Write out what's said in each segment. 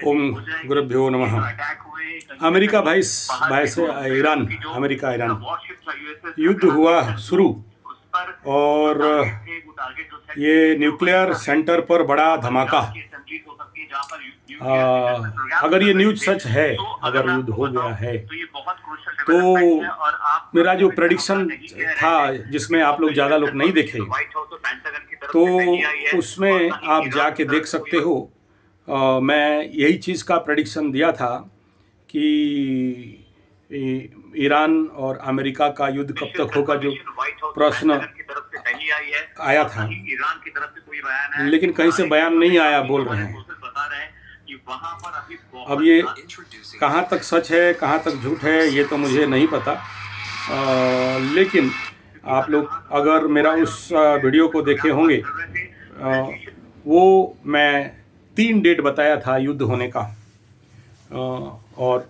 ओम गुरुभ्यो नमः। अमेरिका भाई से ईरान, अमेरिका ईरान युद्ध हुआ शुरू और ये न्यूक्लियर सेंटर पर बड़ा धमाका। अगर ये न्यूज सच है, अगर युद्ध हो गया है, तो मेरा जो प्रेडिक्शन था जिसमें आप लोग ज़्यादा लोग नहीं देखे, तो उसमें आप जाके देख सकते हो। मैं यही चीज़ का प्रेडिक्शन दिया था कि ईरान और अमेरिका का युद्ध कब तक होगा, जो प्रश्न आया था, लेकिन कहीं से बयान नहीं आया, बोल रहे हैं। अब ये कहाँ तक सच है, कहाँ तक झूठ है, ये तो मुझे नहीं पता। लेकिन आप लोग अगर मेरा उस वीडियो को देखे होंगे, वो मैं 3 डेट बताया था युद्ध होने का, और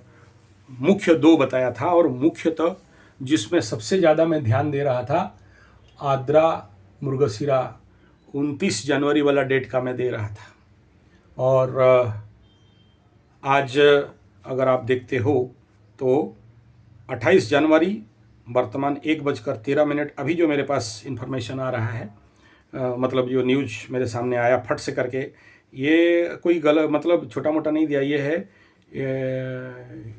मुख्य 2 बताया था, और मुख्यतः जिसमें सबसे ज़्यादा मैं ध्यान दे रहा था, आद्रा मुर्गशिरा 29 जनवरी वाला डेट का मैं दे रहा था। और आज अगर आप देखते हो तो 28 जनवरी वर्तमान 1:13 अभी जो मेरे पास इन्फॉर्मेशन आ रहा है, मतलब जो न्यूज मेरे सामने आया फट से करके, ये कोई गलत मतलब छोटा मोटा नहीं दिया, ये है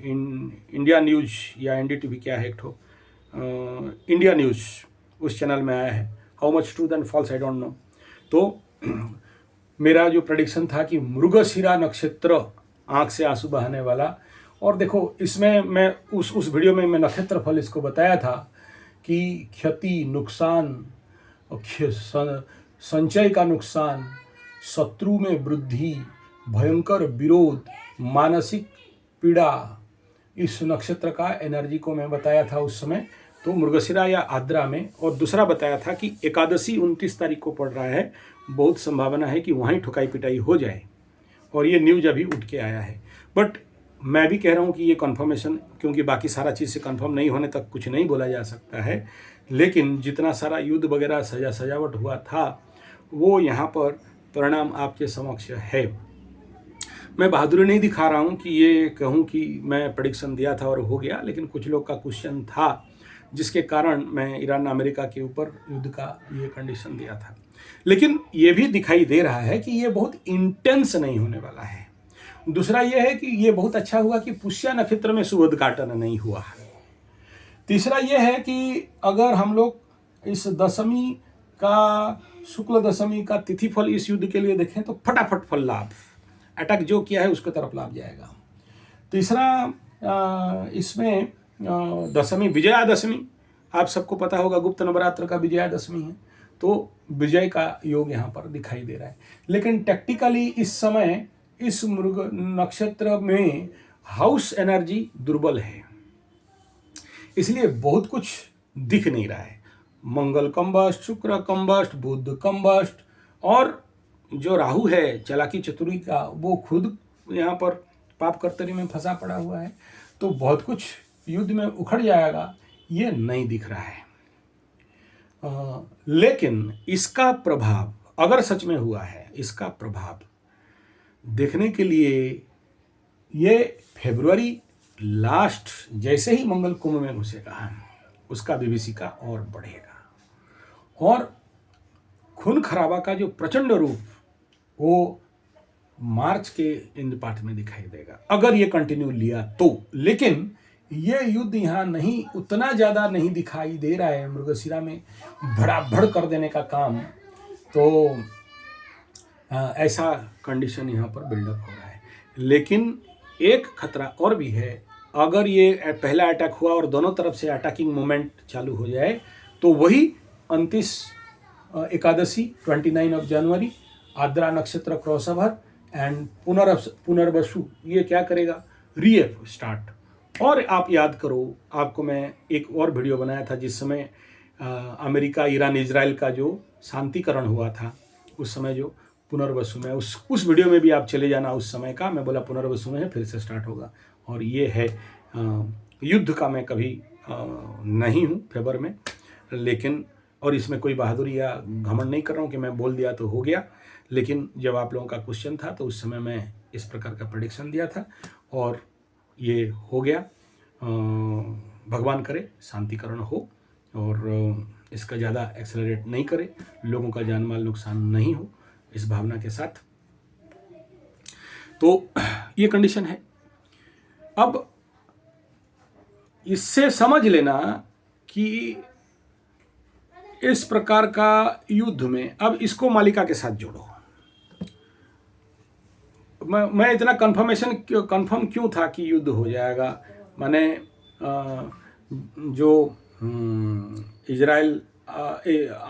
इंडिया न्यूज या एनडीटीवी क्या है, एक ठो इंडिया न्यूज़, उस चैनल में आया है। How much truth and false I don't know. तो मेरा जो प्रेडिक्शन था कि मृगशिरा नक्षत्र आँख से आंसू बहाने वाला, और देखो इसमें मैं उस वीडियो में मैं नक्षत्र फल इसको बताया था कि क्षति, नुकसान, संचय का नुकसान, शत्रु में वृद्धि, भयंकर विरोध, मानसिक पीड़ा, इस नक्षत्र का एनर्जी को मैं बताया था उस समय, तो मृगशिरा या आद्रा में। और दूसरा बताया था कि एकादशी 29 तारीख को पड़ रहा है, बहुत संभावना है कि वहीं ठुकाई पिटाई हो जाए, और ये न्यूज अभी उठ के आया है। बट मैं भी कह रहा हूँ कि ये कंफर्मेशन, क्योंकि बाकी सारा चीज़ से कंफर्म नहीं होने तक कुछ नहीं बोला जा सकता है, लेकिन जितना सारा युद्ध वगैरह सजावट हुआ था, वो यहाँ पर परिणाम आपके समक्ष है। मैं बहादुरी नहीं दिखा रहा हूँ कि ये कहूँ कि मैं प्रेडिक्शन दिया था और हो गया, लेकिन कुछ लोग का क्वेश्चन था, जिसके कारण मैं ईरान अमेरिका के ऊपर युद्ध का ये कंडीशन दिया था। लेकिन ये भी दिखाई दे रहा है कि ये बहुत इंटेंस नहीं होने वाला है। दूसरा ये है कि ये बहुत अच्छा हुआ कि पुष्य नक्षत्र में सुबोधघाटन नहीं हुआ है। तीसरा ये है कि अगर हम लोग इस दशमी का, शुक्ल दशमी का तिथिफल इस युद्ध के लिए देखें तो फटाफट फल लाभ, अटैक जो किया है उसके तरफ लाभ जाएगा। तीसरा इसमें दशमी विजयादशमी, आप सबको पता होगा गुप्त नवरात्र का विजयादशमी है, तो विजय का योग यहाँ पर दिखाई दे रहा है। लेकिन टैक्टिकली इस समय इस मृग नक्षत्र में हाउस एनर्जी दुर्बल है, इसलिए बहुत कुछ दिख नहीं रहा है। मंगल कंबस्ट, शुक्र कंबस्ट, बुध कंबस्ट, और जो राहु है चालाकी चतुरी का, वो खुद यहाँ पर पाप कर्तरी में फंसा पड़ा हुआ है। तो बहुत कुछ युद्ध में उखड़ जाएगा, ये नहीं दिख रहा है। लेकिन इसका प्रभाव अगर सच में हुआ है, इसका प्रभाव देखने के लिए ये फरवरी लास्ट जैसे ही मंगल कुंभ में घुसेगा, उसका विभीषिका और बढ़ेगा, और खून खराबा का जो प्रचंड रूप वो मार्च के एंड पार्ट में दिखाई देगा, अगर ये कंटिन्यू लिया तो। लेकिन ये युद्ध यहाँ नहीं, उतना ज़्यादा नहीं दिखाई दे रहा है। मृगशिरा में भड़ाभड़ कर देने का काम, तो ऐसा कंडीशन यहाँ पर बिल्डअप हो रहा है। लेकिन एक खतरा और भी है, अगर ये पहला अटैक हुआ और दोनों तरफ से अटैकिंग मूवमेंट चालू हो जाए, तो वही 29 एकादशी 29 जनवरी, आद्रा नक्षत्र क्रॉसओवर एंड पुनर्वसु, ये क्या करेगा, रीएफ स्टार्ट। और आप याद करो, आपको मैं एक और वीडियो बनाया था जिस समय अमेरिका, ईरान, इजराइल का जो शांतिकरण हुआ था, उस समय जो पुनर्वसु में, उस वीडियो में भी आप चले जाना, उस समय का मैं बोला पुनर्वसु में है, फिर से स्टार्ट होगा। और ये है युद्ध का मैं कभी नहीं हूँ फेवर में, लेकिन और इसमें कोई बहादुरी या घमंड नहीं कर रहा हूँ कि मैं बोल दिया तो हो गया। लेकिन जब आप लोगों का क्वेश्चन था तो उस समय मैं इस प्रकार का प्रेडिक्शन दिया था और ये हो गया। भगवान करे शांतिकरण हो और इसका ज़्यादा एक्सेलरेट नहीं करे, लोगों का जान माल नुकसान नहीं हो, इस भावना के साथ। तो ये कंडीशन है। अब इससे समझ लेना कि इस प्रकार का युद्ध में, अब इसको मालिका के साथ जोड़ो। मैं इतना कंफर्म क्यों था कि युद्ध हो जाएगा। मैंने जो इजराइल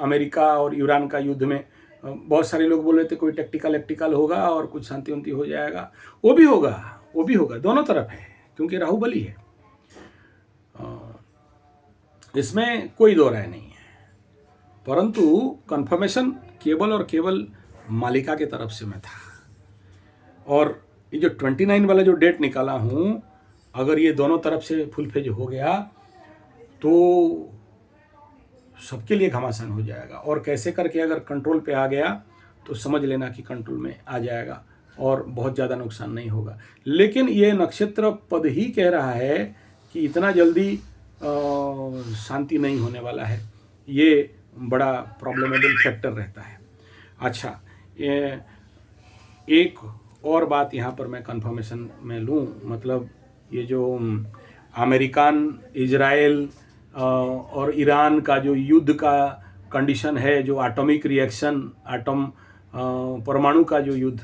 अमेरिका और ईरान का युद्ध में बहुत सारे लोग बोल रहे थे कोई टेक्टिकल होगा और कुछ शांति उंति हो जाएगा। वो भी होगा, दोनों तरफ है, क्योंकि राहु बली है, इसमें कोई दो राय नहीं है। परंतु कंफर्मेशन केवल और केवल मालिका के तरफ से मैं था। और ये जो 29 वाला जो डेट निकाला हूँ, अगर ये दोनों तरफ से फुल फेज हो गया तो सबके लिए घमासान हो जाएगा। और कैसे करके अगर कंट्रोल पे आ गया तो समझ लेना कि कंट्रोल में आ जाएगा और बहुत ज़्यादा नुकसान नहीं होगा। लेकिन ये नक्षत्र पद ही कह रहा है कि इतना जल्दी शांति नहीं होने वाला है। ये बड़ा प्रॉब्लमेबल फैक्टर रहता है। अच्छा, एक और बात यहाँ पर मैं कंफर्मेशन में लूँ, मतलब ये जो अमेरिकन, इजराइल और ईरान का जो युद्ध का कंडीशन है, जो एटॉमिक रिएक्शन, परमाणु का जो युद्ध,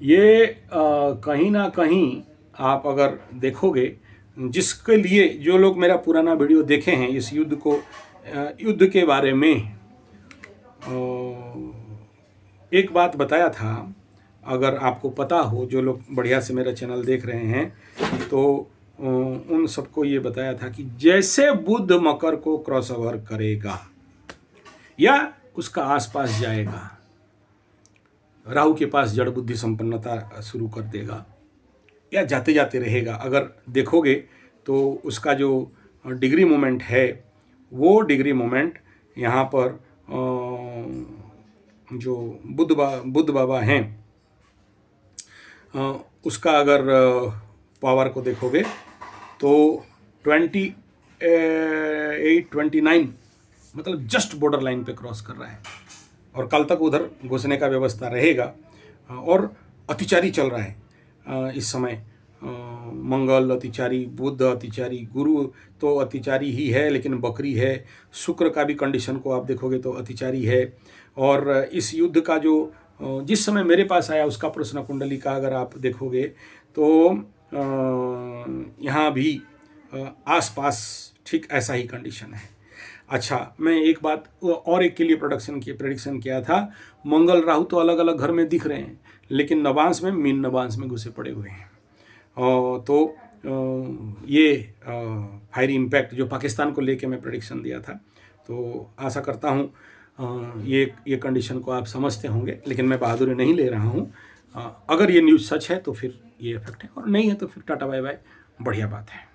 ये कहीं ना कहीं आप अगर देखोगे, जिसके लिए जो लोग मेरा पुराना वीडियो देखे हैं इस युद्ध के बारे में, एक बात बताया था, अगर आपको पता हो, जो लोग बढ़िया से मेरा चैनल देख रहे हैं, तो उन सबको ये बताया था कि जैसे बुध मकर को क्रॉस ओवर करेगा या उसका आसपास जाएगा, राहु के पास जड़ बुद्धि संपन्नता शुरू कर देगा या जाते जाते रहेगा। अगर देखोगे तो उसका जो डिग्री मोमेंट है, वो डिग्री मोमेंट यहाँ पर जो बुध बाबा हैं, उसका अगर पावर को देखोगे तो 28-29 मतलब जस्ट बॉर्डर लाइन पे क्रॉस कर रहा है और कल तक उधर घुसने का व्यवस्था रहेगा। और अतिचारी चल रहा है इस समय, मंगल अतिचारी, बुध अतिचारी, गुरु तो अतिचारी ही है लेकिन बकरी है, शुक्र का भी कंडीशन को आप देखोगे तो अतिचारी है। और इस युद्ध का जो जिस समय मेरे पास आया उसका प्रश्न कुंडली का अगर आप देखोगे तो यहाँ भी आसपास ठीक ऐसा ही कंडीशन है। अच्छा, मैं एक बात और एक के लिए प्रेडिक्शन किया था, मंगल राहु तो अलग अलग घर में दिख रहे हैं लेकिन नवांश में, मीन नवांश में घुसे पड़े हुए हैं। तो ये फायरी इम्पैक्ट जो पाकिस्तान को लेके मैं प्रेडिक्शन दिया था, तो आशा करता हूँ ये कंडीशन को आप समझते होंगे, लेकिन मैं बहादुरी नहीं ले रहा हूँ। अगर ये न्यूज़ सच है तो फिर ये इफेक्ट है, और नहीं है तो फिर टाटा बाय बाय, बढ़िया बात है।